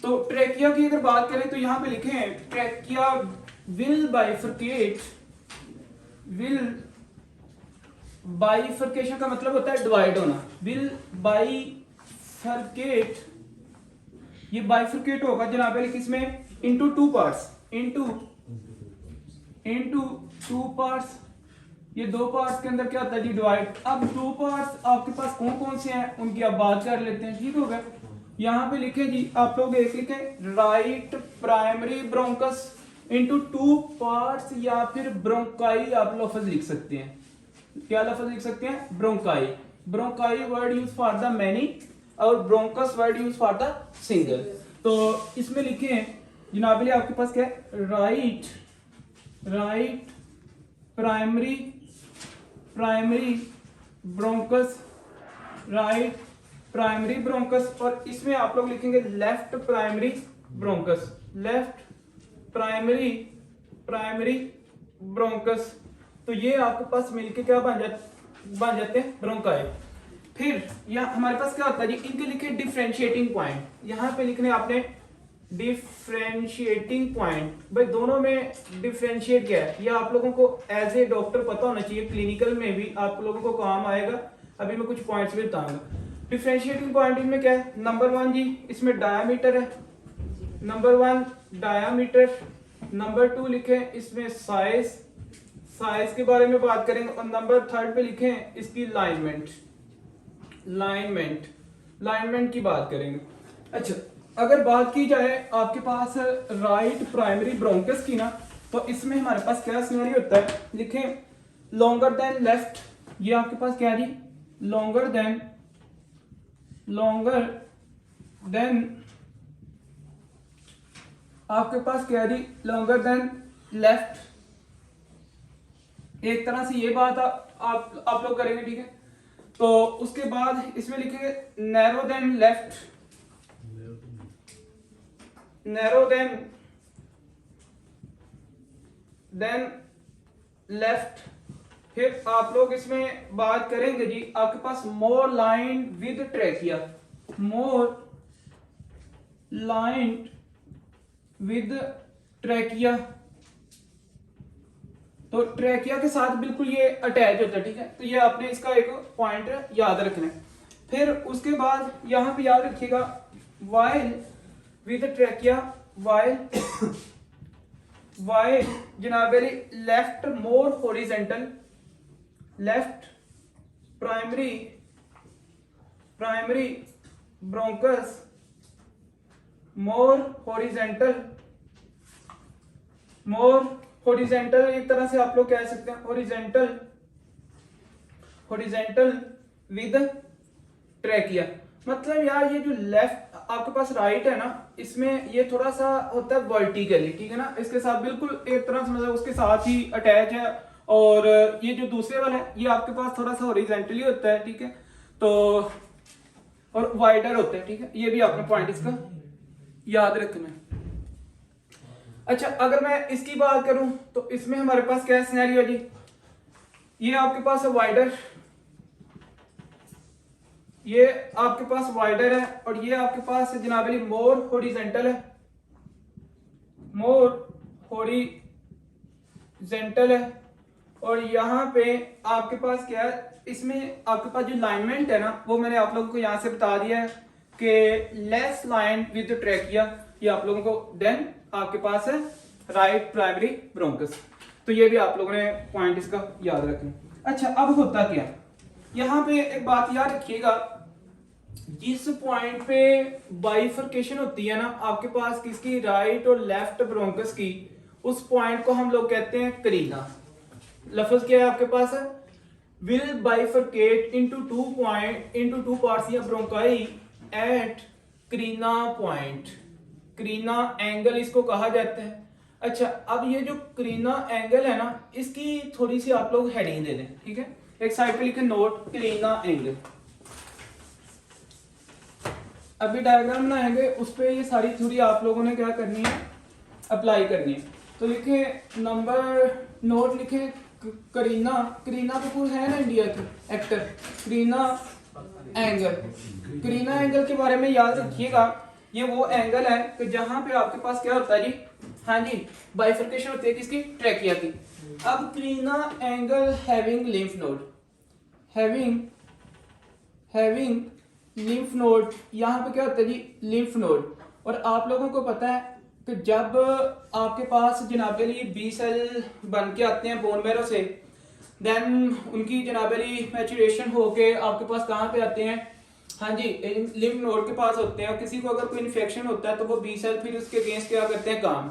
तो ट्रैकिया की अगर बात करें तो यहां पे लिखे हैं ट्रैकिया विल बाइफरकेशन का मतलब होता है डिवाइड होना। विल बाइफरकेट, ये बाइफरकेट होगा जनाब अली किसमें, into two parts, into two parts. ये दो पार्ट्स के अंदर क्या होता है जी, डिवाइड। अब टू पार्ट्स आपके पास कौन कौन से हैं उनकी आप बात कर लेते हैं, ठीक हो गया। यहाँ पे लिखे जी आप लोग एक लिखे right primary bronchus into two parts, या फिर ब्रोंकाई आप लफ्ज लिख सकते हैं। क्या लफ्ज लिख सकते हैं, bronchi. Bronchi word use for the many और bronchus word use for the single. तो इसमें लिखे हैं जनाब अली आपके पास क्या है, right primary bronchus, right primary bronchus. और इसमें आप लोग लिखेंगे left primary bronchus, left primary bronchus. तो ये आपके पास मिलके क्या बन जाते हैं, ब्रोंकाई। फिर यहाँ हमारे पास क्या होता है जी, इनके लिखे डिफरेंशिएटिंग पॉइंट। यहाँ पे लिखने आपने डिफरेंशिएटिंग पॉइंट। भाई दोनों में डिफरेंशिएट क्या है, ये आप लोगों को एज ए डॉक्टर पता होना चाहिए, क्लिनिकल में भी आप लोगों को काम आएगा। अभी मैं कुछ पॉइंट्स भी बताऊंगा। डिफरेंशिएटिंग पॉइंट इनमें क्या है, नंबर 1 जी इसमें डायामीटर है, नंबर 1 डायामीटर। नंबर 2 लिखे इसमें साइज के बारे में बात करेंगे। और नंबर 3 पे लिखे इसकी लाइनमेंट की बात करेंगे। अच्छा, अगर बात की जाए आपके पास राइट प्राइमरी ब्रोंकस की ना, तो इसमें हमारे पास क्या सिनेरियो होता है, लिखें लॉन्गर देन लेफ्ट। ये आपके पास क्या है जी, लॉन्गर देन आपके पास क्या है जी, लॉन्गर देन लेफ्ट। एक तरह से ये बात आप लोग करेंगे, ठीक है। तो उसके बाद इसमें लिखेंगे narrow then left, narrow then left. फिर आप लोग इसमें बात करेंगे जी आपके पास more line with trachea, more line with trachea. तो ट्रैकिया के साथ बिल्कुल ये अटैच होता है, ठीक है। तो ये आपने इसका एक पॉइंट याद रखना है। फिर उसके बाद यहां पे याद रखिएगा वाइल विद ट्रैकिया, वाइल जनाब left more horizontal, left primary bronchus more horizontal एक तरह से आप लोग कह सकते हैं हॉरिजेंटल विद ट्रैकिया। मतलब यार ये जो लेफ्ट आपके पास राइट है ना, इसमें ये थोड़ा सा होता है वर्टिकली, ठीक है ना। इसके साथ बिल्कुल एक तरह से मतलब उसके साथ ही अटैच है। और ये जो दूसरे वाला है ये आपके पास थोड़ा सा हॉरिजेंटली होता है, ठीक है। तो और वाइडर होता है, ठीक है। ये भी आपने पॉइंट इसका याद रखना है। अच्छा, अगर मैं इसकी बात करूं तो इसमें हमारे पास क्या सिनेरियो है जी, ये आपके पास है वाइडर, ये आपके पास वाइडर है। और ये आपके पास जनाब अली मोर हॉरिजेंटल है, मोर हॉरिजेंटल है। और यहाँ पे आपके पास क्या है, इसमें आपके पास जो लाइनमेंट है ना, वो मैंने आप लोगों को यहाँ से बता दिया है कि लेस लाइन विद ट्रैकिया। ये आप लोगों को देन आपके पास है राइट प्राइमरी ब्रोंकस। तो ये भी आप लोगों ने पॉइंट इसका याद रखना। अच्छा, अब होता क्या, यहाँ पे एक बात याद रखिएगा, जिस पॉइंट पे बाइफरकेशन होती है ना आपके पास किसकी, राइट और लेफ्ट ब्रोंकस की, उस पॉइंट को हम लोग कहते हैं करीना। लफ्ज क्या है आपके पास है, will bifurcate into two parts या bronchi at carina point. Carina angle इसको कहा जाता है। अच्छा, अब ये जो करीना एंगल है ना, इसकी थोड़ी सी आप लोग हेडिंग दे दें, ठीक है। एक साइड पे लिखे नोट करीना एंगल। अभी डायग्राम बनाएंगे उस पे ये सारी थ्योरी आप लोगों ने क्या करनी है, अप्लाई करनी है। तो लिखे नंबर नोट लिखे करीना कपूर है ना इंडिया की एक्टर, करीना एंगल के बारे में याद रखिएगा ये वो एंगल है कि जहां पे आपके पास क्या होता है जी, हाँ जी, बाइफर्केशन होती है किसकी, ट्रैकिया की। अब Kreena angle having lymph node, having lymph node, यहाँ पे क्या होता है जी, लिम्फ नोड। और आप लोगों को पता है कि जब आपके पास जनाबेली बी सेल बन के आते हैं बोन मैरो से, देन उनकी जनाबेली मैचुरेशन होके आपके पास कहाँ पे आते हैं, हाँ जी, लिम्फ नोड के पास होते हैं। किसी को अगर कोई इन्फेक्शन होता है तो वो बी सेल फिर उसके अगेंस्ट क्या करते हैं, काम,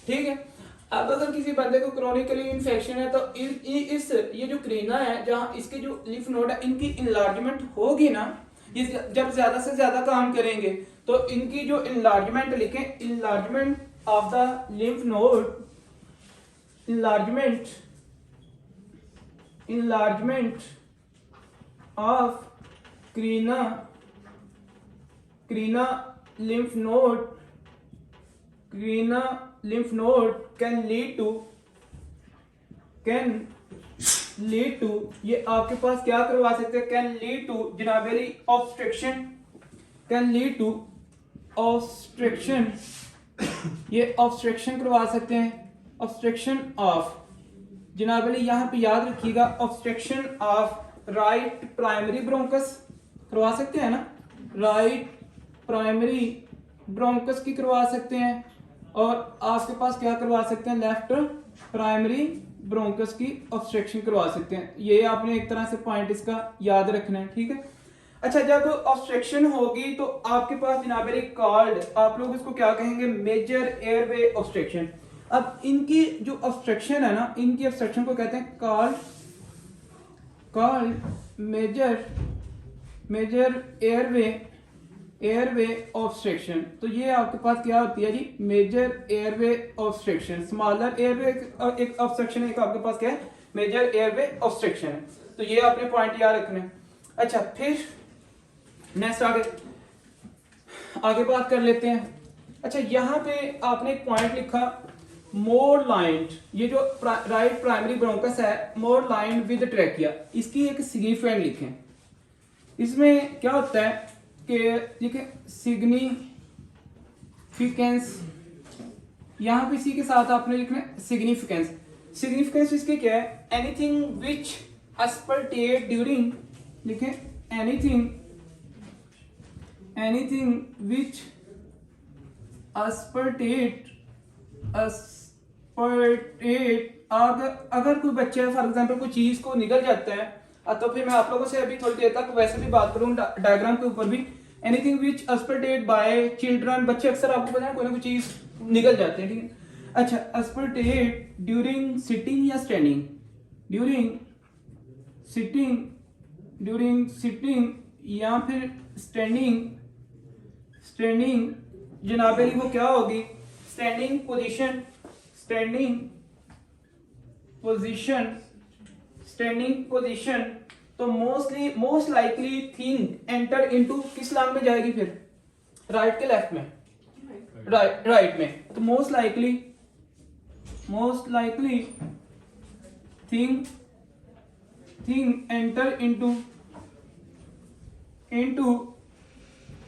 ठीक है। अब अगर किसी बंदे को क्रोनिकली इन्फेक्शन है तो इस ये जो क्रीना है, जहाँ इसके जो लिम्फ नोड है, इनकी इनलार्जमेंट होगी ना, ये जब ज्यादा से ज्यादा काम करेंगे तो इनकी जो इनलार्जमेंट लिखें, enlargement of the lymph node, enlargement of Kreena lymph node, can lead to ये आपके पास क्या करवा सकते हैं, can lead to जनाबेली obstruction, ये obstruction करवा सकते हैं, obstruction of जनाबेली, यहाँ पे याद रखिएगा, obstruction of right primary bronchus करवा सकते हैं ना, राइट प्राइमरी ब्रोंकस की करवा सकते हैं, और आपके पास क्या करवा सकते हैं, लेफ्ट प्राइमरी ब्रोंकस की ऑब्स्ट्रक्शन करवा सकते हैं। ये आपने एक तरह से पॉइंट इसका याद रखना है, ठीक है। अच्छा, जब ऑब्स्ट्रक्शन होगी तो आपके पास जनाबेली कॉल्ड, आप लोग इसको क्या कहेंगे, मेजर एयरवे ऑब्स्ट्रक्शन। अब इनकी जो ऑब्स्ट्रक्शन है ना, इनकी ऑब्स्ट्रक्शन को कहते हैं कॉल्ड मेजर एयरवे ऑब्स्ट्रक्शन। तो ये आपके पास क्या होती है जी, major airway obstruction. Smaller airway एक ऑब्स्ट्रक्शन है, एक आपके पास क्या है, मेजर एयरवे ऑब्स्ट्रक्शन है। तो ये आपने पॉइंट याद रखना है। अच्छा, फिर नेक्स्ट आगे बात कर लेते हैं। अच्छा, यहाँ पे आपने एक पॉइंट लिखा, मोर लाइंड, ये जो राइट प्राइमरी ब्रोंकस है, मोर लाइंड विद ट्रैकिया, इसकी एक सिग्निफिकेंट लिखें। इसमें क्या होता है कि देखिए, सिग्निफिकेंस, यहाँ पे इसी के साथ आपने लिखना है सिग्निफिकेंस इसके क्या है, एनीथिंग विच अस्पर्टेट ड्यूरिंग, लिखें एनीथिंग विच अस्पर्टेट अगर कोई बच्चा फॉर एग्जांपल कोई चीज को निगल जाता है, तो फिर मैं आप लोगों से अभी थोड़ी देर तक वैसे भी बात करूँ डायग्राम के ऊपर भी, एनीथिंग विच अस्पर्टेट बाय चिल्ड्रन, बच्चे अक्सर आपको पता है कोई ना कोई चीज निगल जाते हैं, ठीक है। अच्छा, अस्पर्टेट ड्यूरिंग सिटिंग या स्टैंडिंग, ड्यूरिंग सिटिंग या फिर स्टैंडिंग जनाबेली वो क्या होगी, स्टैंडिंग पोजीशन। तो most likely thing enter into किस लाइन में जाएगी, फिर राइट के लेफ्ट में, राइट में। तो most likely thing enter into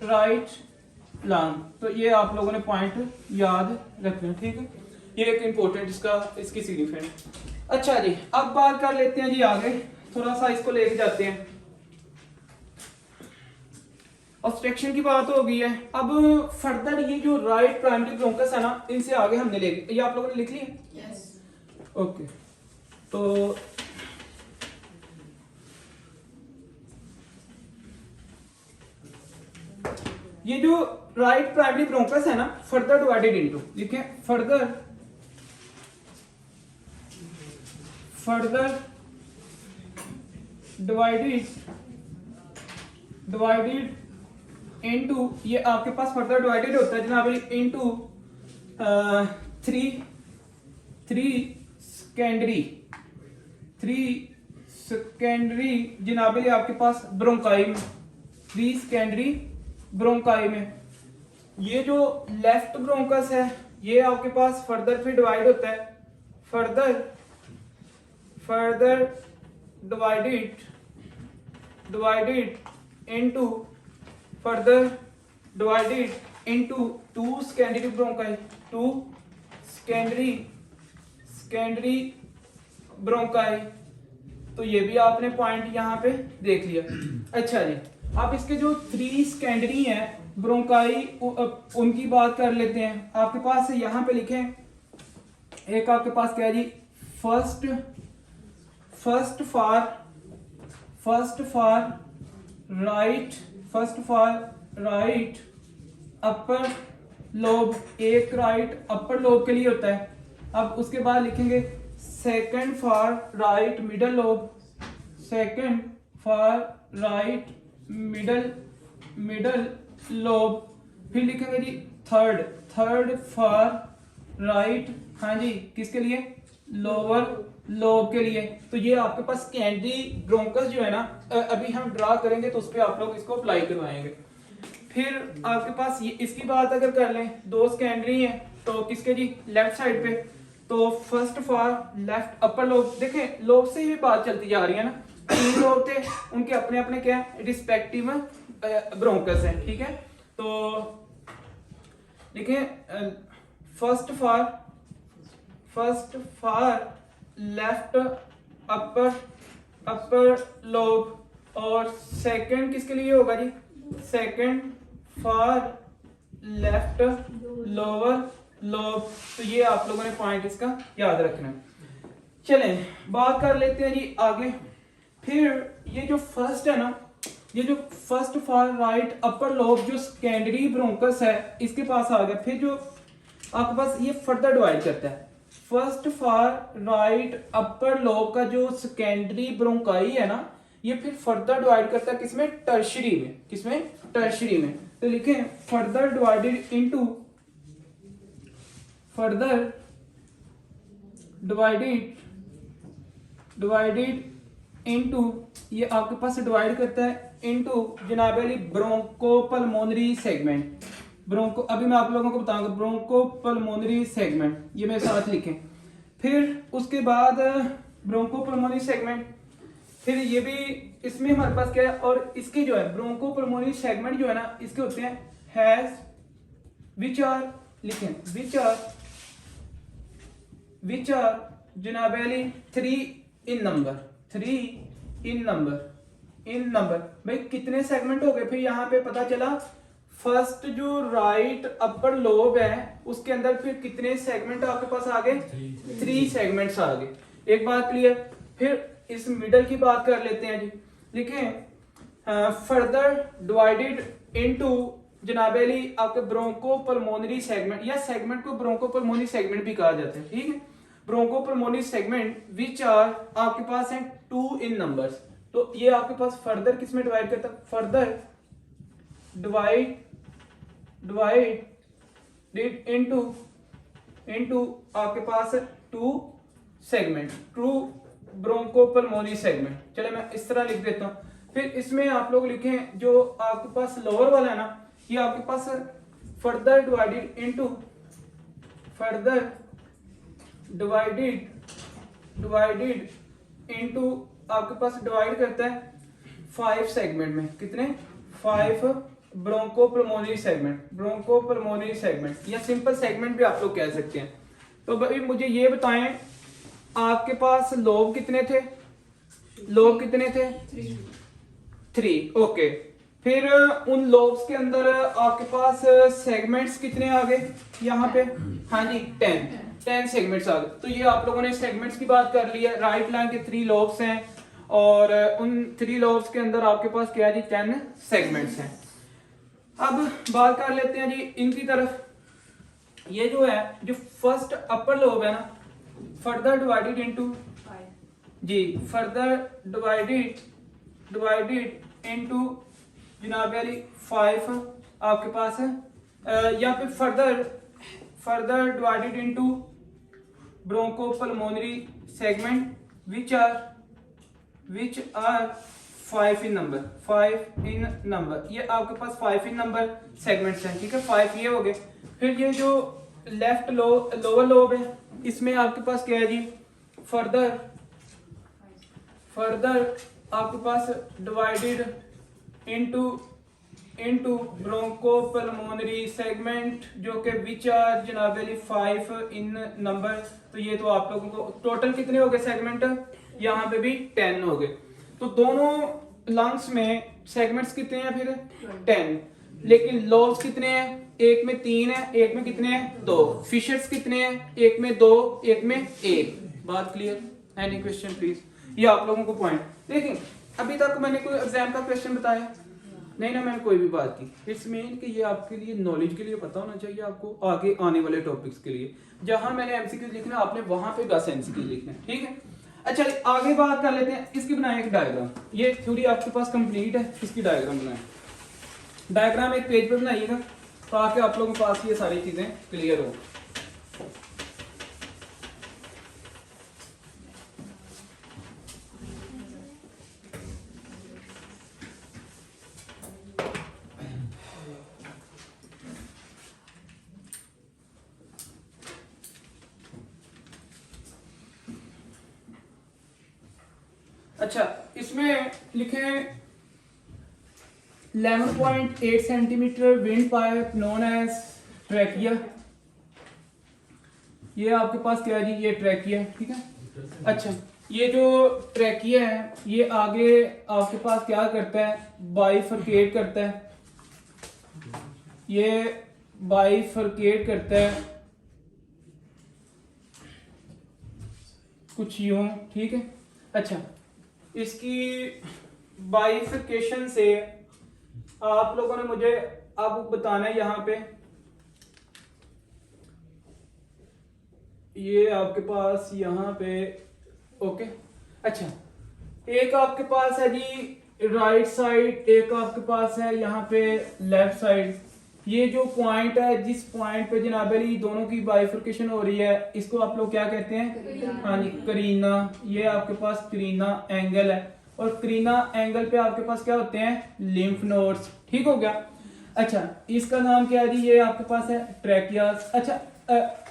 right long. तो ये आप लोगों ने पॉइंट याद रखना, ठीक है। ये एक इंपॉर्टेंट इसकी सिग्निफिकेंट। अच्छा जी, अब बात कर लेते हैं जी आगे, थोड़ा सा इसको लेके जाते हैं। ऑब्स्ट्रक्शन की बात हो गई है, अब फर्दर ये जो राइट प्राइमरी ब्रोंकस है ना, इनसे आगे हमने लेके, ये आप लोगों ने लिख लिया? यस। ओके, तो ये जो राइट प्राइमरी ब्रोंकस है ना, फर्दर डिवाइडेड इनटू, लिखें फर्दर डिवाइडेड इनटू, ये आपके पास फर्दर डिवाइडेड होता है जनाब इनटू थ्री सेकेंडरी जनाब आपके पास ब्रोंकाई में, 3 सेकेंडरी ब्रोंकाई में। ये जो लेफ्ट ब्रोंकस है, ये आपके पास फर्दर फिर डिवाइड होता है, further divided into further divided into two secondary bronchi, two secondary bronchi. तो ये भी आपने पॉइंट यहाँ पे देख लिया। अच्छा जी, आप इसके जो 3 सेकेंडरी हैं ब्रोंकाई उनकी बात कर लेते हैं। आपके पास यहाँ पे लिखे, एक आपके पास क्या है जी, first for right upper lobe, एक राइट अपर लोब के लिए होता है। अब उसके बाद लिखेंगे second for right middle lobe, second for right middle lobe. फिर लिखेंगे जी थर्ड फॉर राइट, हाँ जी, किसके लिए, लोअर लोब के लिए। तो ये आपके पास सेकेंडरी ब्रोंकस जो है ना, अभी हम ड्रा करेंगे तो उस पर आप लोग इसको अप्लाई करवाएंगे। फिर आपके पास ये इसकी बात अगर कर लें, 2 सेकेंडरी हैं तो किसके जी, लेफ्ट साइड पे। तो first for left upper lobe, देखें लोब से ही बात चलती जा रही है ना, 3 लोब थे, उनके अपने अपने क्या रिस्पेक्टिव ब्रोंकस हैं, ठीक है। तो देखें first for left upper lobe, और सेकंड किसके लिए होगा जी, second for left lower lobe. तो ये आप लोगों ने पॉइंट इसका याद रखना है। चलें बात कर लेते हैं जी आगे। फिर ये जो फर्स्ट है ना, ये जो first for right upper lobe जो सेकेंडरी ब्रोंकस है इसके पास आ गया। फिर जो आपके पास ये फर्दर डिवाइड करता है, first for right upper lobe का जो सेकेंडरी ब्रोंकाई है ना, ये फिर फर्दर डिवाइड करता है किसमें, टर्शरी में, किसमें, टर्शरी में। तो लिखें further divided into, further divided into, ये आपके पास डिवाइड करता है इनटू जनाब अली ब्रोंकोपल्मोनरी सेगमेंट। ब्रोंको, अभी मैं आप लोगों को बताऊंगा ब्रोंकोपल्मोनरी सेगमेंट, ये मेरे साथ लिखें। फिर उसके बाद ब्रोंकोपल्मोनरी सेगमेंट, फिर ये भी इसमें हमारे पास क्या है, और इसके जो है ब्रोंकोपल्मोनरी सेगमेंट जो है ना, इसके होते हैं हैज विच आर, लिखें विच आर जनाब अली 3 इन नंबर। भाई कितने सेगमेंट हो गए, फिर यहाँ पे पता चला फर्स्ट जो राइट अपर लोब है उसके अंदर फिर कितने सेगमेंट आपके पास आ गए, 3 सेगमेंट्स आ गए। एक बात क्लियर। फिर इस मिडल की बात कर लेते हैं जी, लिखें फर्दर डिवाइडेड इनटू जनाब अली आपके ब्रोंकोपल्मोनरी सेगमेंट, या सेगमेंट को ब्रोंकोपल्मोनरी सेगमेंट भी कहा जाता है, ठीक है। ब्रोंकोपल्मोनरी सेगमेंट विच आर आपके पास हैं 2 इन नंबर्स। तो ये आपके पास फर्दर किस में डिवाइड करता है, फर्दर डिवाइड इनटू आपके पास 2 सेगमेंट, 2 ब्रोंकोपल्मोनरी सेगमेंट। चले मैं इस तरह लिख देता हूं। फिर इसमें आप लोग लिखें जो आपके पास लोअर वाला है ना, ये आपके पास फर्दर डिवाइडेड इनटू आपके पास डिवाइड करता है 5 सेगमेंट में, कितने, 5 ब्रोंकोपल्मोनरी सेगमेंट, या सिंपल सेगमेंट भी आप लोग कह सकते हैं। तो भाई मुझे ये बताएं आपके पास लोब कितने थे, 3, ओके। फिर उन लोब्स के अंदर आपके पास सेगमेंट्स कितने आ गए यहाँ पे, हाँ जी 10 सेगमेंट्स आ गए। तो ये आप लोगों ने सेगमेंट्स की बात कर ली है। राइट लाइन के 3 लोब्स हैं और उन 3 लोब्स के अंदर आपके पास क्या है जी 10 सेगमेंट्स हैं। अब बात कर लेते हैं जी इनकी तरफ। ये जो है जो फर्स्ट अपर लोब है ना, फर्दर डिवाइडेड इनटू जी, फर्दर डिवाइडेड इनटू जनाब अली 5 आपके पास है, या फिर further divided into bronchopulmonary segment which are 5 in number. ये आपके पास 5 इन नंबर सेगमेंट्स हैं, ठीक है, 5 ये हो गए। फिर ये जो लेफ्ट लोअर लोब है इसमें आपके पास क्या है जी, फर्दर आपके पास divided into into bronchopulmonary segment जो कि विच आर जनाब अली 5 इन नंबर। तो ये तो आप लोगों को टोटल कितने हो गए सेगमेंट, यहाँ पे भी 10 हो गए। तो दोनों लंग्स में सेगमेंट्स कितने हैं फिर 10, लेकिन लोब्स कितने हैं, एक में 3 है, एक में कितने हैं 2। फिशर्स कितने हैं, एक में 2, एक में 1। बात क्लियर? Any question please? ये आप लोगों को पॉइंट देखिए, अभी तक मैंने कोई एग्जाम का क्वेश्चन बताया नहीं ना, मैंने कोई भी बात की। इट्स मीन कि ये आपके लिए नॉलेज के लिए पता होना चाहिए आपको आगे आने वाले टॉपिक्स के लिए। जहां मैंने एमसीक्यू लिखना आपने वहां पे 10 एमसीक्यू लिखना है, ठीक है। अच्छा आगे बात कर लेते हैं, इसकी बनाए एक डायग्राम। ये थ्योरी आपके पास कंप्लीट है, इसकी डायग्राम बनाए। डायग्राम एक पेज पर बनाइएगा ताकि आप लोगों के पास ये सारी चीजें क्लियर हो। अच्छा इसमें लिखे 11.8 centimetre windpipe known as trachea. ये आपके पास क्या है जी, ये ट्रैकिया, ठीक है। अच्छा ये जो ट्रैकिया है ये आगे आपके पास क्या करता है, बाइफरकेट करता है। ये बाइफरकेट करता है कुछ यूं, ठीक है। अच्छा इसकी बाइफिकेशन से आप लोगों ने मुझे अब बताना है, यहां पे ये आपके पास यहां पे ओके। अच्छा एक आपके पास है जी राइट साइड, एक आपके पास है यहाँ पे लेफ्ट साइड। ये जो पॉइंट है, जिस पॉइंट पे जनाब अली दोनों की बाइफिकेशन हो रही है, इसको आप लोग क्या कहते हैं, हाँ जी करीना। ये आपके पास करीना एंगल है, और करीना एंगल पे आपके पास क्या होते हैं, लिम्फ नोड्स, ठीक हो गया। अच्छा इसका नाम क्या है जी, ये आपके पास है ट्रैकियास। अच्छा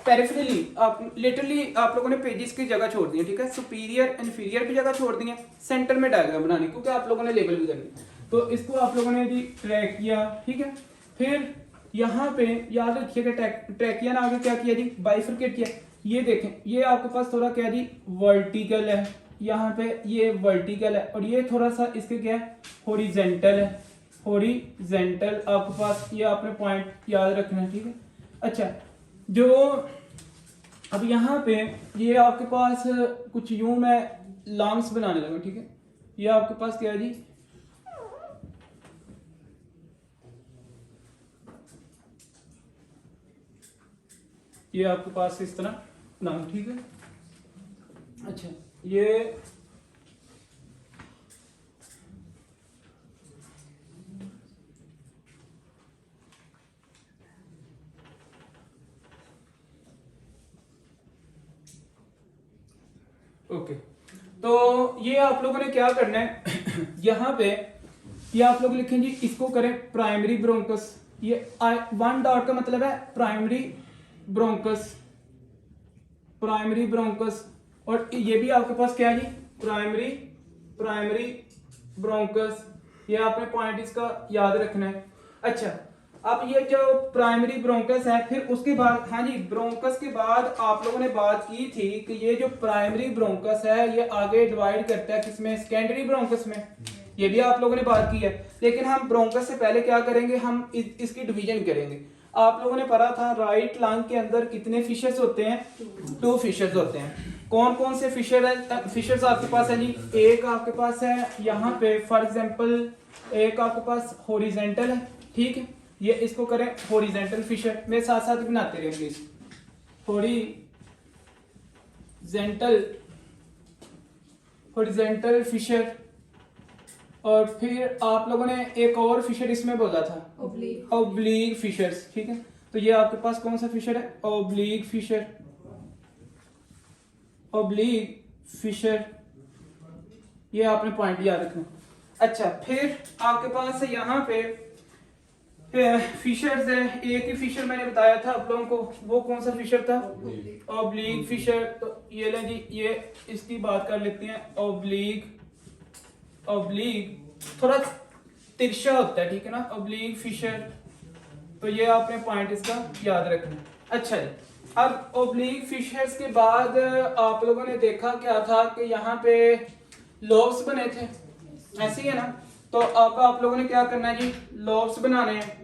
पेरिफेरली आप लिटरली आप लोगों ने पेजेस की जगह छोड़ दी है, ठीक है। सुपीरियर इन्फीरियर की जगह छोड़ दी है, सेंटर में डायग्राम बनानी क्योंकि आप लोगों ने लेबल भी करनी। तो इसको आप लोगों ने जी ट्रैकिया, ठीक है। फिर यहाँ पे याद रखिएगा ट्रैकिया ने आगे क्या किया जी, बाइफरकेट किया। ये देखें ये आपके पास थोड़ा क्या जी वर्टिकल है, यहाँ पे ये वर्टिकल है, और ये थोड़ा सा इसके क्या है हॉरिजेंटल है, हॉरिजेंटल आपके पास। ये आपने पॉइंट याद रखना है, ठीक है। अच्छा जो अब यहाँ पे ये आपके पास कुछ यूं मैं लॉन्ग्स बनाने लगा, ठीक है। ये आपके पास क्या है जी, ये आपके पास इस तरह नाम, ठीक है। अच्छा ये ओके। तो ये आप लोगों ने क्या करना है यहाँ पे ये आप लोग लिखें जी, इसको करें प्राइमरी ब्रोंकस। ये 1 डॉट का मतलब है प्राइमरी ब्रोंकस, प्राइमरी ब्रोंकस। और ये भी आपके पास क्या है जी प्राइमरी ब्रोंकस। ये आपने पॉइंट इसका याद रखना है। अच्छा अब ये जो प्राइमरी ब्रोंकस है, फिर उसके बाद हाँ जी ब्रोंकस के बाद आप लोगों ने बात की थी कि ये जो प्राइमरी ब्रोंकस है ये आगे डिवाइड करता है किसमें, सेकेंडरी ब्रोंकस में। ये भी आप लोगों ने बात की है, लेकिन हम ब्रोंकस से पहले क्या करेंगे, हम इसकी डिवीजन करेंगे। आप लोगों ने पढ़ा था राइट लंग के अंदर कितने फिशर्स होते हैं, 2 फिशर्स होते हैं। कौन कौन से फिशर है, फिशर्स आपके पास है जी, एक आपके पास है यहाँ पे फॉर एग्जांपल, एक आपके पास हॉरिजेंटल है, ठीक है। ये इसको करें हॉरिजेंटल फिशर, मेरे साथ साथ बनाते रहे प्लीज। Horizontal Fisher. और फिर आप लोगों ने एक और फिशर इसमें बोला था, ऑब्लिक फिशर्स, ठीक है। तो ये आपके पास कौन सा फिशर है, ऑब्लिक फिशर, ऑब्लिक फिशर। ये आपने पॉइंट याद रखना। अच्छा फिर आपके पास यहाँ पे फिशर्स है, एक ही फिशर मैंने बताया था आप लोगों को, वो कौन सा फिशर था, ऑब्लिक फिशर। तो ये लें जी, ये इसकी बात कर लेते हैं, ऑब्लिक। थोड़ा तिरछा होता है, ठीक है ना, ऑब्लिक फिशर। तो ये आपने पॉइंट इसका याद रखना है। अच्छा जी, अब ऑब्लिक फिशर्स के बाद आप लोगों ने देखा क्या था कि यहाँ पे लॉब्स बने थे, ऐसे ही है ना। तो अब आप लोगों ने क्या करना है जी, लॉब्स बनाने हैं।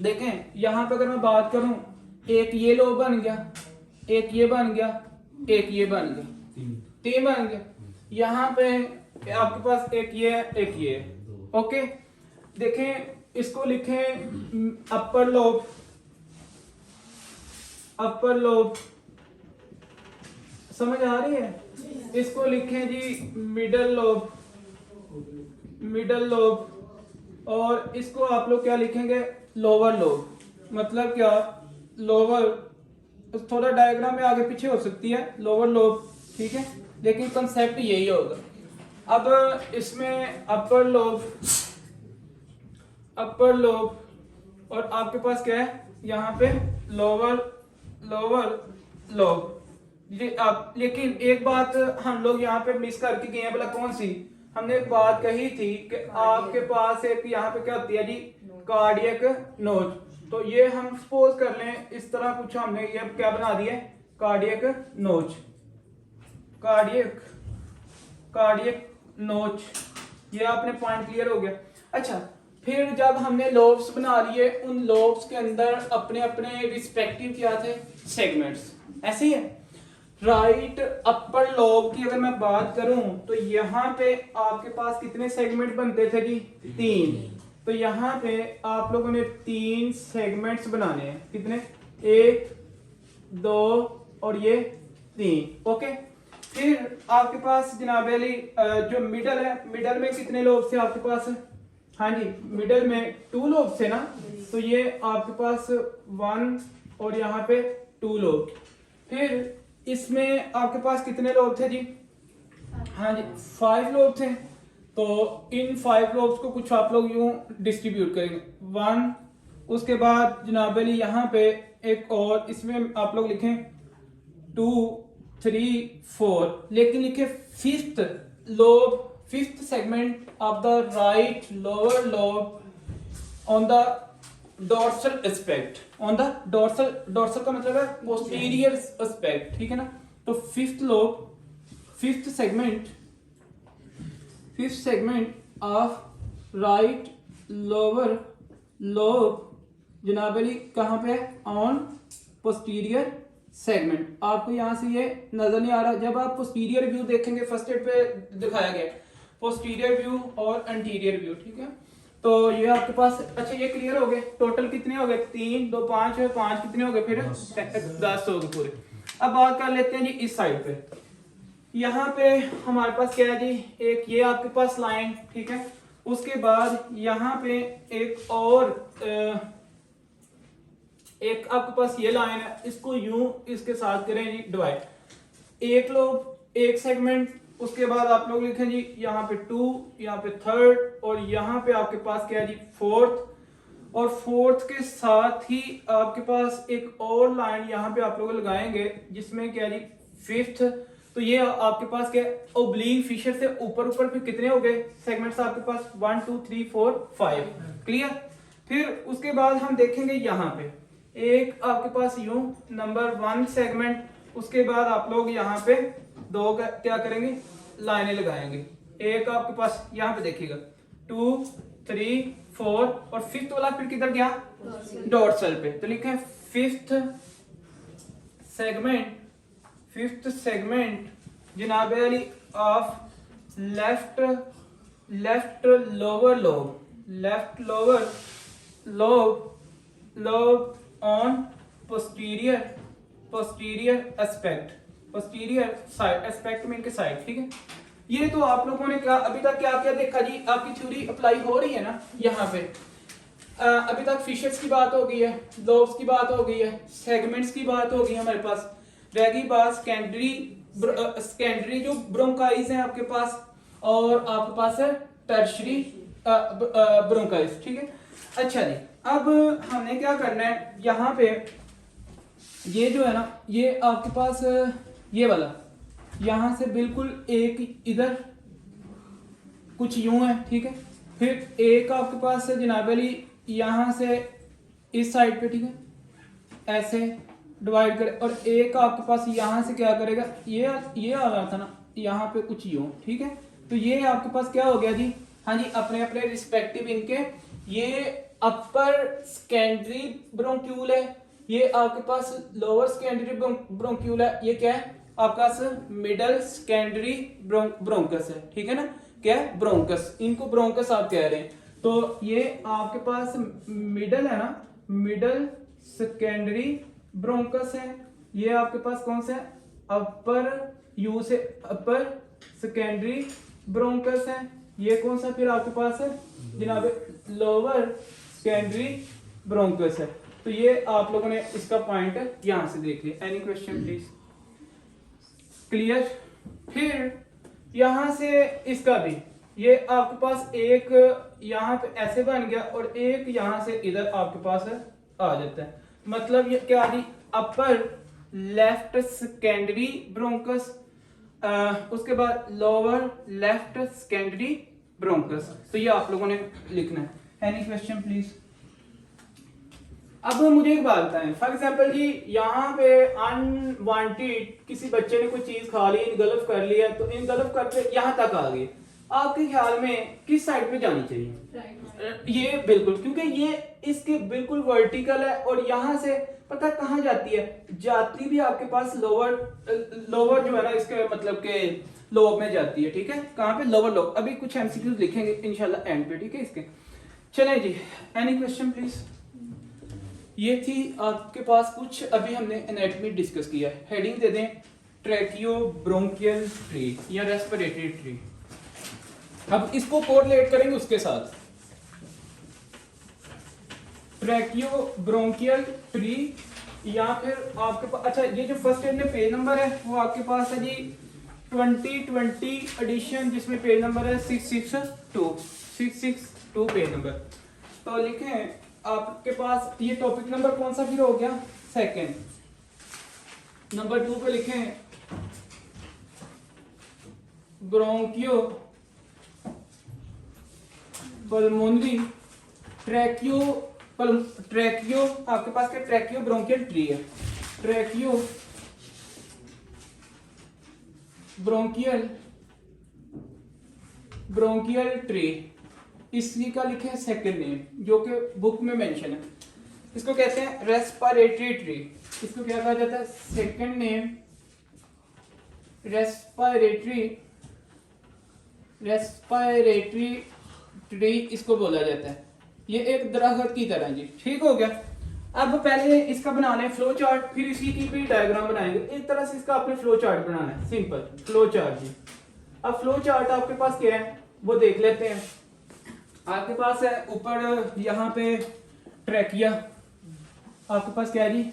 देखें यहाँ पे अगर मैं बात करूं, एक ये लोब बन गया, एक ये बन गया, एक ये बन गया, तीन बन गया। यहाँ पे आपके पास एक ये है, एक ये है। ओके, देखें इसको लिखें अपर लोब, अपर लोब, समझ आ रही है। इसको लिखें जी मिडल लोब, मिडल लोब। और इसको आप लोग क्या लिखेंगे, लोअर लोब। मतलब क्या, लोअर, थोड़ा डायग्राम में आगे पीछे हो सकती है, लोअर लोब, ठीक है, लेकिन कंसेप्ट यही होगा। अब इसमें अपर लोब, अपर लोब, और आपके पास क्या है यहाँ पे लोअर, लोअर लोब। ये आप, लेकिन एक बात हम लोग यहाँ पे मिस करके गए हैं, बोला कौन सी, हमने एक बात कही थी कि आपके पास एक यहाँ पे क्या होती है जी, कार्डियक नोच। तो ये हम सपोज कर लें इस तरह कुछ, हमने ये क्या बना दिया, कार्डियक नोच, कार्डियक, कार्डियक नोच। ये आपने पॉइंट क्लियर हो गया। अच्छा, फिर जब हमने लोब्स बना लिए, उन लोब्स के अंदर अपने अपने रिस्पेक्टिव क्या थे, सेगमेंट्स, ऐसे ही है। राइट अपर लोब की अगर मैं बात करूं तो यहाँ पे आपके पास कितने सेगमेंट बनते थे जी, तीन। तो यहाँ पे आप लोगों ने तीन सेगमेंट्स बनाने हैं, कितने, एक, दो और ये तीन। ओके, फिर आपके पास जनाब अली जो मिडल है, मिडल में कितने लोब थे आपके पास, हाँ जी, मिडल में टू लोब थे ना। तो ये आपके पास वन और यहाँ पे टू लोब। फिर इसमें आपके पास कितने लोब थे जी, हाँ जी, 5 लोब थे। तो इन 5 लोब्स को कुछ आप लोग यूं डिस्ट्रीब्यूट करेंगे, 1, उसके बाद जनाब अली यहाँ पे एक और, इसमें आप लोग लिखें 2, 3, 4, लेकिन लिखे 5th lobe, 5th segment of the right lower lobe on the dorsal aspect, on the dorsal, dorsal का मतलब है पोस्टीरियर एस्पेक्ट, ठीक है ना। तो 5th lobe, 5th segment, 5th segment of right lower lobe जनाब अली कहाँ पे, ऑन पोस्टीरियर सेगमेंट। आपको यहाँ से ये नजर नहीं आ रहा, जब आप पोस्टीरियर व्यू देखेंगे, फर्स्ट एड पे दिखाया गया पोस्टीरियर व्यू और एंटीरियर व्यू, ठीक है। तो ये आपके पास, अच्छा ये क्लियर हो गए। टोटल कितने हो गए, 3, 2, 5 है, 5 कितने हो गए, फिर 10 हो गए पूरे। अब बात कर लेते हैं जी इस साइड पे। यहाँ पे हमारे पास क्या है जी, एक ये आपके पास लाइन, ठीक है। उसके बाद यहाँ पे एक और एक आपके पास ये लाइन है, इसको यूं इसके साथ करें जी डिवाइड, एक लोब, एक सेगमेंट। उसके बाद आप लोग लिखें जी यहाँ पे 2, यहाँ पे 3rd, और यहाँ पे आपके पास क्या है जी 4th, और 4th के साथ ही आपके पास एक और लाइन यहाँ पे आप लोग लगाएंगे जिसमें क्या है जी 5th। तो ये आपके पास क्या, ओब्लिक फिशर से ऊपर ऊपर फिर कितने हो गए सेगमेंट्स आपके पास, 1, 2, 3, 4, 5, क्लियर। फिर उसके बाद हम देखेंगे यहाँ पे एक आपके पास यूं नंबर 1 सेगमेंट, उसके बाद आप लोग यहाँ पे दो क्या करेंगे, लाइनें लगाएंगे। एक आपके पास यहाँ पे देखिएगा 2, 3, 4, और 5th वाला फिर किधर गया, डोर्सल पे। तो लिखें 5th सेगमेंट, 5th सेगमेंट जनाब Ali of left, left lower lobe, left lower lobe, lobe on posterior, posterior aspect, posterior side, aspect में इनके साइड, ठीक है। ये तो आप लोगों ने क्या अभी तक क्या क्या देखा जी, आपकी थ्योरी अप्लाई हो रही है ना यहाँ पे। अभी तक फिशर्स की बात हो गई है, लोब्स की बात हो गई है, सेगमेंट्स की बात हो गई है हमारे पास। रह गई बात सेकेंडरी, सेकेंडरी जो ब्रोंकाइज है आपके पास, और आपके पास है टर्शरी ब्रोंकाइज, ठीक है। अच्छा जी, अब हमने क्या करना है, यहाँ पे ये जो है ना, ये आपके पास ये वाला यहाँ से बिल्कुल एक इधर कुछ यूं है, ठीक है। फिर एक आपके पास है जनाब अली यहाँ से इस साइड पे, ठीक है, ऐसे डिवाइड करे, और एक आपके पास यहाँ से क्या करेगा, ये आ रहा था ना यहाँ पे कुछ यूं, ठीक है। तो ये आपके पास क्या हो गया जी, हाँ जी, अपने अपने रिस्पेक्टिव इनके, ये अपर सेकेंडरी ब्रोंक्यूल है, ये आपके पास लोअर सेकेंडरी ब्रोंक्यूल है, ये क्या है आपका मिडल सेकेंडरी ब्रोंकस है, ठीक है ना, क्या है ब्रोंकस, इनको ब्रोंकस आप कह रहे हैं। तो ये आपके पास मिडल है ना, मिडल सेकेंडरी ब्रोंकस है, ये आपके पास कौन सा है, अपर यू से अपर सेकेंडरी ब्रोंकस है, ये कौन सा फिर आपके पास है जनाब लोअर सेकेंडरी ब्रोंकस है। तो ये आप लोगों ने इसका पॉइंट यहां से देख लिया। Any question please, clear. फिर यहां से इसका भी, ये आपके पास एक यहाँ पे ऐसे बन गया और एक यहाँ से इधर आपके पास आ जाता है, मतलब ये क्या जी, अपर लेफ्ट सेकेंडरी ब्रोंकस, उसके बाद लोअर लेफ्ट सेकेंडरी ब्रोंकस। तो ये आप लोगों ने लिखना है। Any question please. अब मुझे एक बात बताएं, फॉर एग्जाम्पल जी यहाँ पे अनवांटेड किसी बच्चे ने कोई चीज खा ली, इनगल्फ कर लिया, तो इनगल्फ करके यहाँ तक आ गई, आपके ख्याल में किस साइड पे जानी चाहिए? ये बिल्कुल, क्योंकि ये इसके बिल्कुल वर्टिकल है और यहाँ से पता कहाँ जाती है, जाती भी आपके पास लोअर जो है ना, इसके मतलब के लोब में जाती है, ठीक है, कहाँ पे, लोअर लोब। अभी कुछ एमसीक्यूज लिखेंगे इंशाल्लाह एंड पे, ठीक है इसके। चलें जी, एनी क्वेश्चन प्लीज। ये थी आपके पास कुछ, अभी हमने एनाटॉमी डिस्कस किया है। हेडिंग दे दें ट्रैकियो ब्रोंकियल ट्री या रेस्पिरेटरी ट्री। अब इसको कोरिलेट करेंगे उसके साथ, ट्रैकियो ब्रोंकियल ट्री, या फिर आपके पास, अच्छा ये जो फर्स्ट एड में पेज नंबर है वो आपके पास है जी 2020 एडिशन, जिसमें पेज नंबर है 662 पेज नंबर। तो लिखें आपके पास ये टॉपिक नंबर कौन सा फिर हो गया, सेकंड। नंबर 2 पे लिखें ब्रोंकियो पल्मोनरी ट्रैकियो आपके पास क्या, ट्रैकियो ब्रोंकियल ट्री है, ट्रैकियो ब्रोंकियल ट्री, इसी का लिखे सेकंड नेम जो कि बुक में मेंशन है। इसको कहते हैं रेस्पिरेटरी ट्री, इसको क्या कहा जाता है, सेकंड नेम रेस्पिरेटरी ट्री इसको बोला जाता है। ये एक दरख्त की तरह जी, ठीक हो गया। अब पहले इसका बना लें फ्लो चार्ट, फिर इसी की भी डायग्राम बनाएंगे। एक तरह से इसका आपने फ्लो चार्ट बनाना है, सिंपल फ्लो चार्ट जी। अब फ्लो चार्ट आपके पास क्या है वो देख लेते हैं। आपके पास है ऊपर यहाँ पे ट्रैकिया, आपके पास क्या है जी,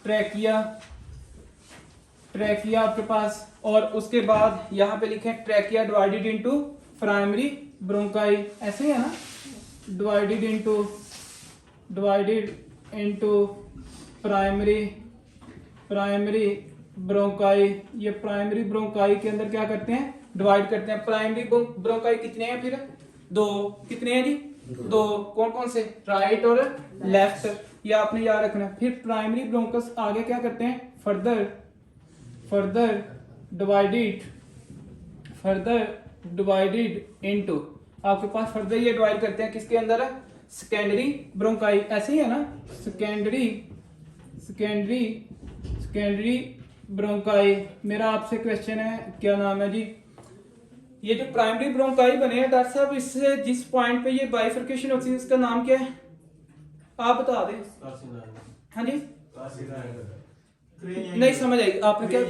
ट्रैकिया आपके पास, और उसके बाद यहाँ पे लिखे trachea divided into primary bronchi, ऐसे ही है ना, डिवाइडेड इनटू प्राइमरी ब्रोंकाई। ये प्राइमरी ब्रोंकाई के अंदर क्या करते हैं, डिवाइड करते हैं। प्राइमरी ब्रोंकाई कितने हैं फिर, 2, कितने हैं जी, 2, कौन कौन से, राइट और लेफ्ट, ये आपने याद रखना है। फिर प्राइमरी ब्रोंकस आगे क्या करते हैं, फर्दर डिवाइडेड इनटू, आपके पास फर्दर ये डिवाइड करते हैं किसके अंदर है, सेकेंडरी ब्रोंकाई, ऐसे ही है ना, सेकेंडरी ब्रोंकाई। मेरा आपसे क्वेश्चन है, क्या नाम है जी, ये जो प्राइमरी ब्रोंकाई बने हैं डॉक्टर साहब, इससे जिस पॉइंट पे ये बाइफर्केशन होती है उसका नाम क्या है, आप बता दें। हाँ जी, नहीं समझ आई आपने क्या,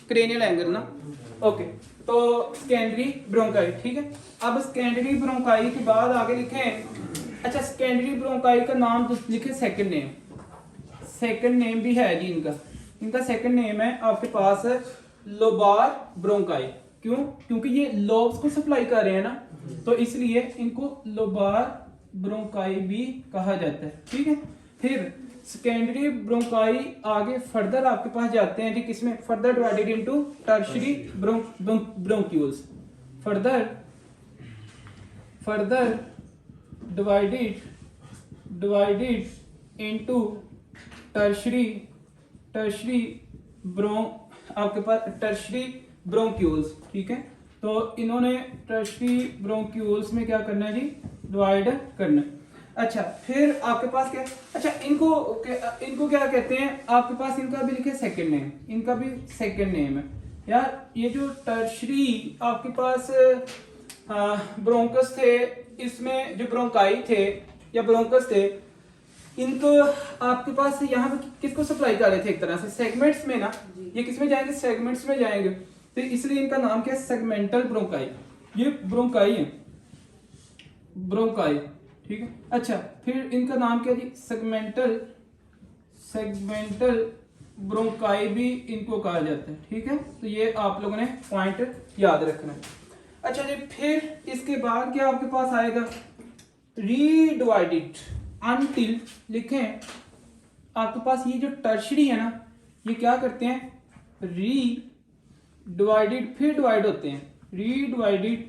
क्रेनियल एंगल ना, ओके। तो सेकेंडरी ब्रोंकाई, ठीक है। अब सेकेंडरी ब्रोंकाई के बाद आगे लिखें, अच्छा सेकेंडरी ब्रोंकाई का नाम लिखे सेकंड नेम भी है जी इनका सेकंड नेम है आपके पास लोबार ब्रोंकाई। क्यों, क्योंकि ये लोब्स को सप्लाई कर रहे हैं ना, तो इसलिए इनको लोबार ब्रोंकाई भी कहा जाता है, ठीक है। फिर सेकेंडरी ब्रोंकाई आगे फर्दर आपके पास जाते हैं जी, किसमें, further divided into tertiary bronchioles, further further divided into tertiary आपके पास टर्शरी ब्रोंक्यूल्स, ठीक है। तो इन्होंने टर्शरी ब्रोंक्यूल्स में क्या करना है जी, डिवाइड करना है। अच्छा, फिर आपके पास क्या, अच्छा इनको क्या कहते हैं, आपके पास इनका भी लिखे सेकंड नेम, इनका भी सेकंड नेम है यार। ये जो टर्शरी आपके पास ब्रोंकस थे, इसमें जो ब्रोंकाई थे या ब्रोंकस थे, इनको आपके पास यहाँ पे किसको सप्लाई कर रहे थे, एक तरह से सेगमेंट्स में ना, ये किस में जाएंगे, सेगमेंट्स में जाएंगे। तो इसलिए इनका नाम क्या है, सेगमेंटल ब्रोंकाई। ये ब्रोंकाई है, ब्रोंकाई, ठीक है। अच्छा, फिर इनका नाम क्या जी, सेगमेंटल ब्रोंकाई भी इनको कहा जाता है, ठीक है। तो ये आप लोगों ने पॉइंट याद रखना है। अच्छा जी, फिर इसके बाद क्या आपके पास आएगा, रीडिवाइडेड अनटिल, लिखें आपके पास ये जो टर्शरी है ना, ये क्या करते हैं, रीडिवाइडेड, फिर डिवाइड होते हैं, रीडिवाइडेड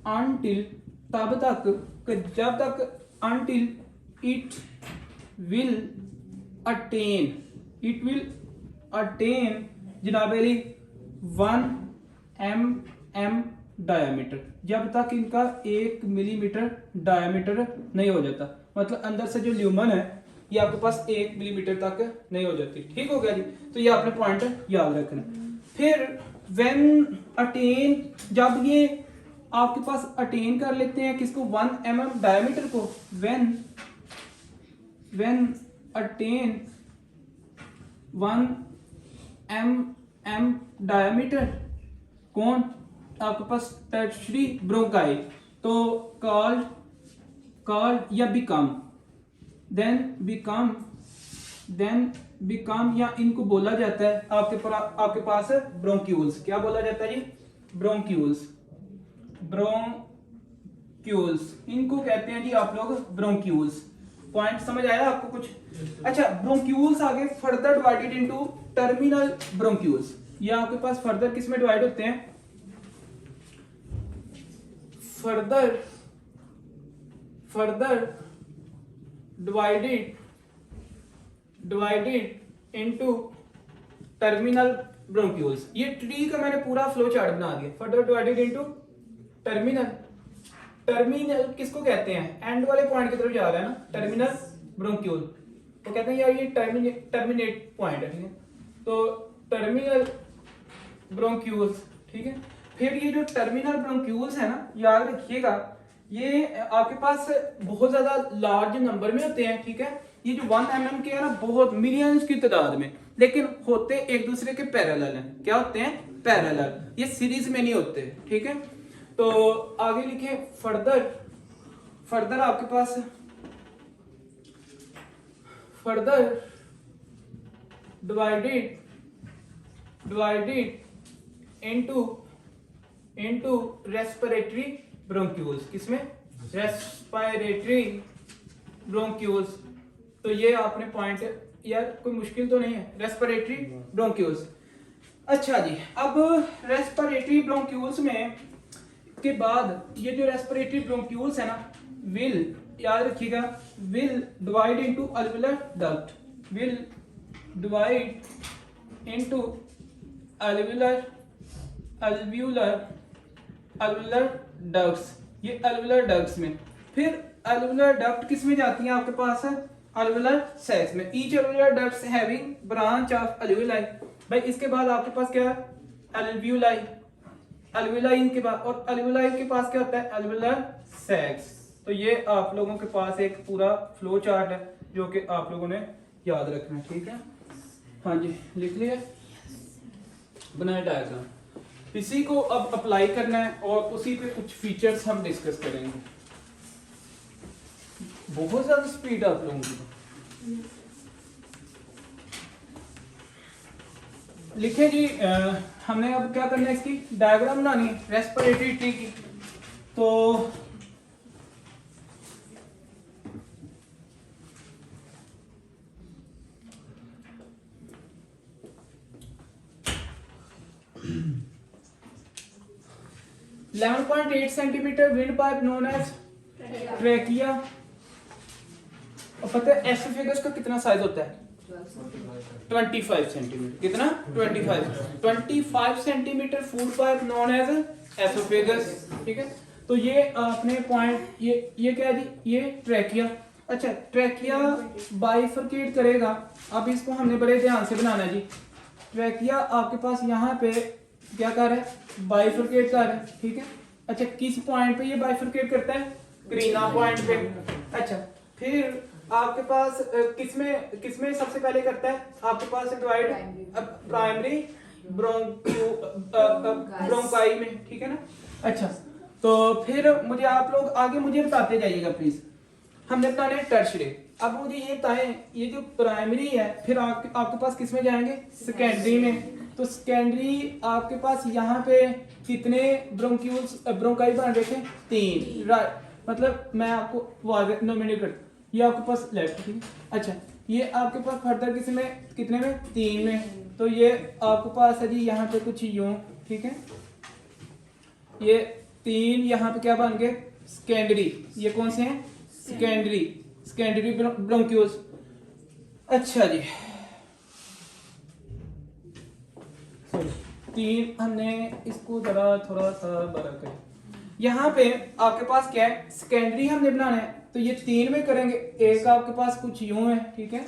अनटिल, तब तक जब तक, अनटिल इट विल अटेन जनाब अली 1 mm डायमीटर, जब तक इनका 1 मिलीमीटर डायमीटर नहीं हो जाता, मतलब अंदर से जो ल्यूमन है ये आपके पास 1 मिलीमीटर तक नहीं हो जाती, ठीक हो गया जी। तो ये आपने पॉइंट याद रखना। फिर व्हेन अटेन, जब ये आपके पास अटेन कर लेते हैं किसको, 1 mm डायमीटर को, व्हेन अटेन 1 mm डायमीटर, कौन, आपके पास टर्शरी ब्रोंकाई, तो कॉल्ड या बिकम, देन बिकम या इनको बोला जाता है आपके पास ब्रोंक्यूल्स। क्या बोला जाता है जी, ब्रोंक्यूल्स, इनको कहते हैं जी आप लोग ब्रोंक्यूल्स। पॉइंट समझ आया आपको कुछ? अच्छा, ब्रोंक्यूल्स आगे further divided into terminal bronchioles. ये आपके पास फर्दर किस में डिवाइड होते हैं, further divided into terminal bronchioles. ये ट्री का मैंने पूरा फ्लो चार्ट बना दिया। फर्दर डिवाइडेड इनटू टर्मिनल किसको कहते हैं, एंड वाले पॉइंट की तरफ जा रहा है ना, टर्मिनल ब्रोंक्यूल, तो कहते हैं यार ये टर्मिनेट पॉइंट है, ठीक है। तो टर्मिनल ब्रोंक्यूल्स, ठीक है। फिर ये जो टर्मिनल ब्रोंक्यूल्स है ना, याद रखिएगा, ये आपके पास बहुत ज्यादा लार्ज नंबर में होते हैं, ठीक है। ये जो 1 mm के है ना, बहुत मिलियंस की तादाद में, लेकिन होते एक दूसरे के पैरेलल हैं। क्या होते हैं, पैरेलल, ये सीरीज में नहीं होते, ठीक है। तो आगे लिखे फर्दर आपके पास further divided into respiratory bronchioles. किसमें, रेस्पिरेटरी ब्रोंक्यूल्स। तो ये आपने पॉइंट, यार कोई मुश्किल तो नहीं है, रेस्पिरेटरी ब्रोंक्यूल्स। अच्छा जी, अब रेस्पिरेटरी ब्रोंक्यूल्स में के बाद ये जो रेस्पिरेटरी ब्रोंक्यूल्स है ना, विल, याद रखिएगा, will divide into alveolar duct, will divide into alveolar ducts. ये अल्वेओलर डक्ट्स में, फिर अल्वेओलर डक्ट किस में जाती हैं आपके पास, अल्वेओलर सैक्स में। Each alveolar ducts having branch of alveoli. भाई इसके बाद आपके पास क्या है, अल्वेओलाई के बाद, और अल्वेओलाई के पास क्या होता है, अल्वेओलर सैक्स। तो ये आप लोगों के पास एक पूरा फ्लो चार्ट है जो कि आप लोगों ने याद रखना है, ठीक है। हाँ जी, लिख लिया, बनाए डायग्राम। इसी को अब अप्लाई करना है और उसी पे कुछ फीचर्स हम डिस्कस करेंगे। बहुत ज्यादा स्पीड आप लोगों की। लिखे जी, हमने अब क्या करना है, इसकी डायग्राम बनानी है रेस्पिरेटरी ट्री की। तो 11.8 centimetre windpipe known as trachea. और पता है एसोफेगस का कितना साइज होता है? 25 सेंटीमीटर। कितना? 25 centimetre food pipe known as oesophagus. ठीक है, तो ये अपने पॉइंट, ये क्या है जी? ये ट्रैकिया। अच्छा, ट्रैकिया बाइफरकेट करेगा। अब इसको हमने बड़े ध्यान से बनाना है जी। ट्रैकिया आपके पास यहाँ पे क्या कर रहा है? बाइफरकेट कर रहा है। ठीक है, अच्छा किस पॉइंट पे ये बाइफरकेट करता है? क्रीना पॉइंट पे। अच्छा, फिर आपके पास किसमें सबसे पहले करता है? आपके पास डिवाइड प्राइमरी ब्रोंकाई में। ठीक है ना? अच्छा, तो फिर मुझे आप लोग आगे मुझे बताते जाइएगा प्लीज। हमने बताने टर्शरी। अब मुझे ये बताएं, ये जो प्राइमरी है फिर आपके पास किस में जाएंगे? सेकेंडरी में। तो सेकेंडरी आपके पास यहाँ पे कितने ब्रोंकाई बन रहे थे? 3। राइट, मतलब मैं आपको नॉमिनेट करता, ये आपके पास लेफ्ट। ठीक है, अच्छा ये आपके पास फर्दर कितने में? 3 में। तो ये आपके पास है जी यहाँ पे कुछ यूं। ठीक है, ये 3 यहाँ पे क्या बन गए? सेकेंडरी। ये कौन से हैं? Secondary bronchioles. अच्छा जी, 3 हमने इसको जरा थोड़ा सा बड़ा करें। यहाँ पे आपके पास क्या है? सेकेंडरी हमने बनाना है, तो ये 3 में करेंगे। एक आपके पास कुछ यूं है। ठीक है,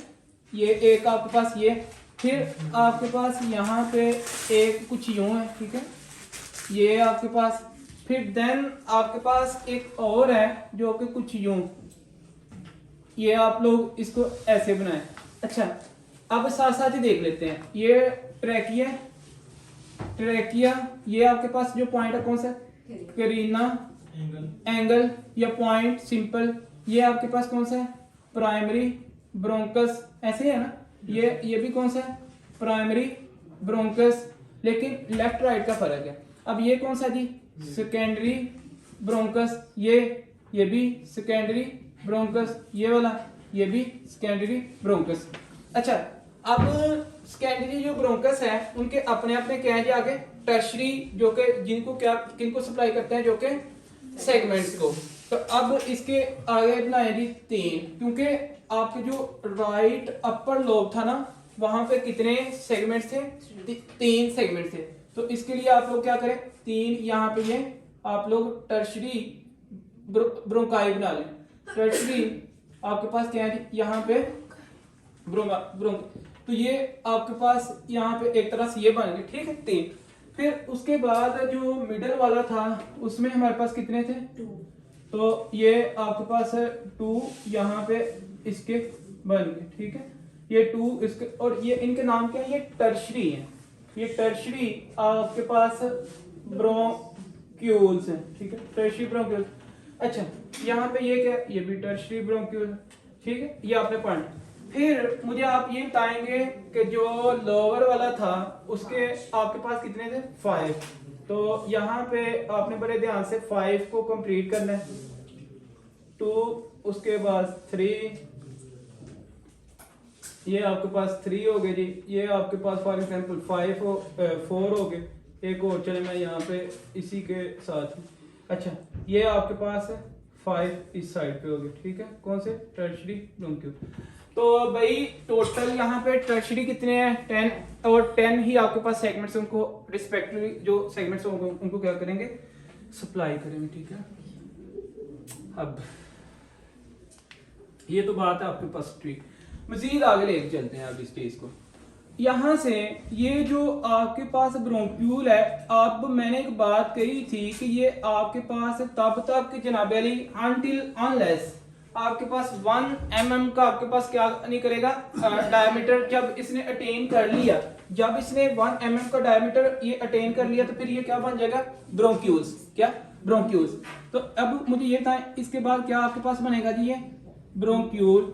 ये एक आपके पास ये, फिर आपके पास यहाँ पे एक कुछ यूं है। ठीक है, ये आपके पास, फिर देन आपके पास एक और है जो कि कुछ यूं, ये आप लोग इसको ऐसे बनाएं। अच्छा, अब साथ साथ ही देख लेते हैं। ये ट्रैकिया, ये आपके पास जो पॉइंट है कौन सा? करीना एंगल या पॉइंट सिंपल। ये आपके पास कौन सा है? Primary bronchus. ऐसे है ना? ये भी कौन सा है? Primary bronchus. लेकिन लेफ्ट राइट का फर्क है। अब ये कौन सा जी? Secondary bronchus. ये भी सेकेंडरी ब्रोंकस। ये वाला ये भी सेकेंडरी ब्रोंकस। अच्छा, अब सेकेंडरी जो ब्रोंकस है उनके अपने अपने क्या है जी आगे? टर्शरी, जो कि किनको सप्लाई करते हैं? जो कि सेगमेंट्स को। तो अब इसके आगे बनाए जी 3, क्योंकि आपके जो राइट अपर लोब था ना, वहां पे कितने सेगमेंट्स थे? 3 सेगमेंट थे। तो इसके लिए आप लोग क्या करें? 3 यहाँ पे ये आप लोग टर्शरी ब्रोंकाई बना लें। टर्शरी आपके पास क्या है? यहाँ पे तो ये आपके पास यहाँ पे एक तरह से ये बन गए। ठीक है, 3। फिर उसके बाद जो मिडल वाला था उसमें हमारे पास कितने थे? 2। तो ये आपके पास 2 यहाँ पे इसके बन गए। ठीक है, ये 2 इसके, और ये इनके नाम क्या है? ये टर्शरी है। ये टर्शरी आपके पास ब्रोंक्यूल्स है। ठीक है, टर्शरी ब्रोंक्यूल्स। अच्छा, यहाँ पे ये क्या? ये भी टर्शरी ब्रोंक्यूल। ठीक है, ये आपने पॉइंट। फिर मुझे आप ये बताएंगे कि जो लोअर वाला था उसके आपके पास कितने थे? 5। तो यहाँ पे आपने बड़े ध्यान से 5 को कंप्लीट करना है। 2, उसके बाद 3, ये आपके पास 3 हो गए जी। ये आपके पास फॉर एग्जांपल 4 हो गए। एक और चले मैं यहाँ पे इसी के साथ। अच्छा, ये आपके पास 5 इस साइड पे हो गए। ठीक है, कौन से? Tertiary bronchiole. तो भाई टोटल यहाँ पे टर्शरी कितने हैं? 10, और 10 ही आपके पास सेगमेंट्स, उनको रिस्पेक्टिवली जो सेगमेंट्स होंगे उनको क्या करेंगे? सप्लाई करेंगे। ठीक है, अब ये तो बात है आपके पास ठीक। मजीद आगे लेके चलते हैं अब इस केस को। यहाँ से ये जो आपके पास ब्रोंक्यूल है, अब मैंने एक बात कही थी कि ये आपके पास तब तक जनाब अली अनटिल अनलेस आपके पास 1 mm का आपके पास क्या नहीं करेगा? डायमीटर जब इसने अटेन कर लिया, जब इसने 1 mm का डायमीटर ये अटेन कर लिया, तो फिर ये क्या बन जाएगा? ब्रोंक्यूल्स। क्या? ब्रोंक्यूल्स। तो अब मुझे ये बताएं, इसके बाद क्या आपके पास बनेगा जी? ये ब्रोंक्यूल।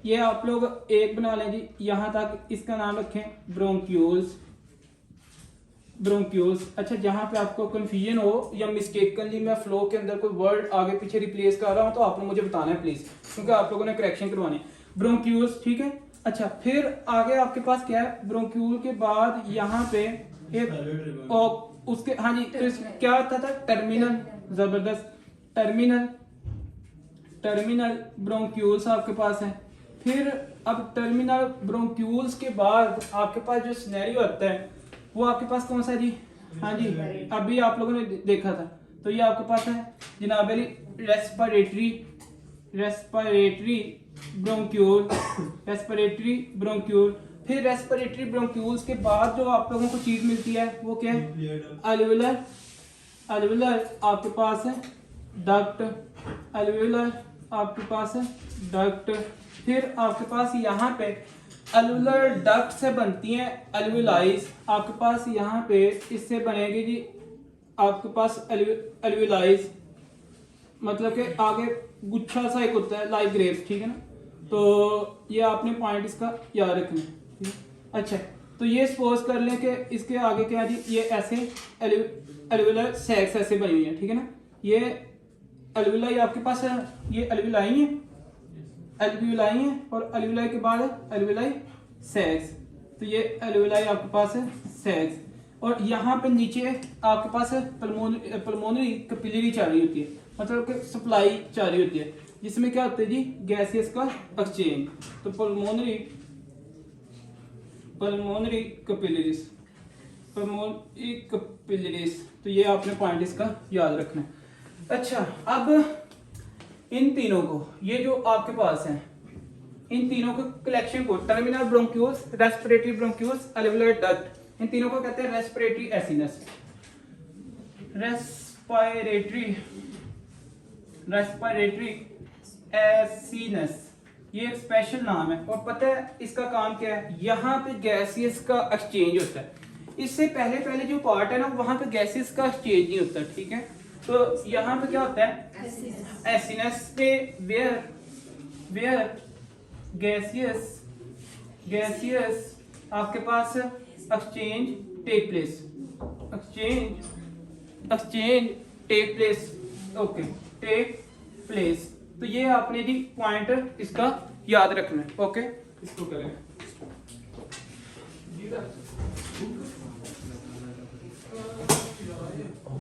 ये आप लोग एक बना लें जी, यहां तक इसका नाम रखें ब्रोंक्यूल्स। अच्छा, जहां पे आपको कंफ्यूजन हो या मिस्टेकनली मैं फ्लो के अंदर कोई वर्ड आगे पीछे रिप्लेस कर रहा हूं तो आप लोग मुझे बताना है प्लीज, क्योंकि आप लोगों ने करेक्शन करवाने। ब्रोंक्यूल्स। ठीक है, अच्छा फिर आगे आपके पास क्या है? ब्रोंक्यूल के बाद यहाँ पे एक उसके हाँ जी, तो क्या आता था? टर्मिनल, जबरदस्त, टर्मिनल ब्रोंक्यूल्स आपके पास है। फिर अब टर्मिनल ब्रोंक्यूल्स के बाद आपके पास जो सिनेरियो आता है वो आपके पास कौन सा है जी? हाँ जी, अभी आप लोगों ने देखा था। तो ये आपके पास है जनाब रेस्पिरेटरी ब्रोंक्यूल। फिर रेस्पिरेटरी ब्रोंक्यूल्स के बाद जो आप लोगों को चीज मिलती है वो क्या है? अल्वेलर आपके पास है डक्ट, आपके पास है डक्ट। फिर आपके पास यहाँ पे अल्वेलर डक्ट से बनती हैं अल्वेलाइज। आपके पास यहाँ पे इससे बनेगी जी आपके पास अल्वेलाइज, मतलब कि आगे गुच्छा सा एक होता है लाइक ग्रेप्स, ठीक है ना। तो ये आपने पॉइंट इसका याद रखना है। अच्छा, तो ये सपोज कर लें कि इसके आगे क्या जी, ये ऐसे अल्वेलर सैक्स ऐसे बनी हुई है, ठीक है ना। ये अल्वेलाई आपके पास है, ये अल्वेलाई है और अल्वेलाई के बाद अल्वेलाई सैक्स। तो ये अल्वेलाई आपके पास है सैक्स, और यहाँ पे नीचे आपके पास है पल्मोनरी कैपिलरी चाह रही होती है, मतलब कि सप्लाई चाह रही होती है, जिसमें क्या होता है जी? गैसेस का एक्सचेंज। तो पल्मोनरी कैपिलरीज, तो ये आपने पॉइंट इसका याद रखना है। अच्छा, अब इन तीनों को, ये जो आपके पास है, इन तीनों को कलेक्शन को terminal bronchioles, respiratory bronchioles, alveolar duct, इन तीनों को कहते हैं रेस्पिरेटरी एसिनस। रेस्पिरेटरी एसिनस ये एक स्पेशल नाम है, और पता है इसका काम क्या है? यहाँ पे गैसेस का एक्सचेंज होता है। इससे पहले जो पार्ट है ना, वहां पे गैसेस का एक्सचेंज नहीं होता, ठीक है। तो यहाँ पे क्या होता है? एसिनस पे वेयर गैसियस आपके पास एक्सचेंज टेक प्लेस। तो ये आपने जी पॉइंट इसका याद रखना है। ओके, इसको करें।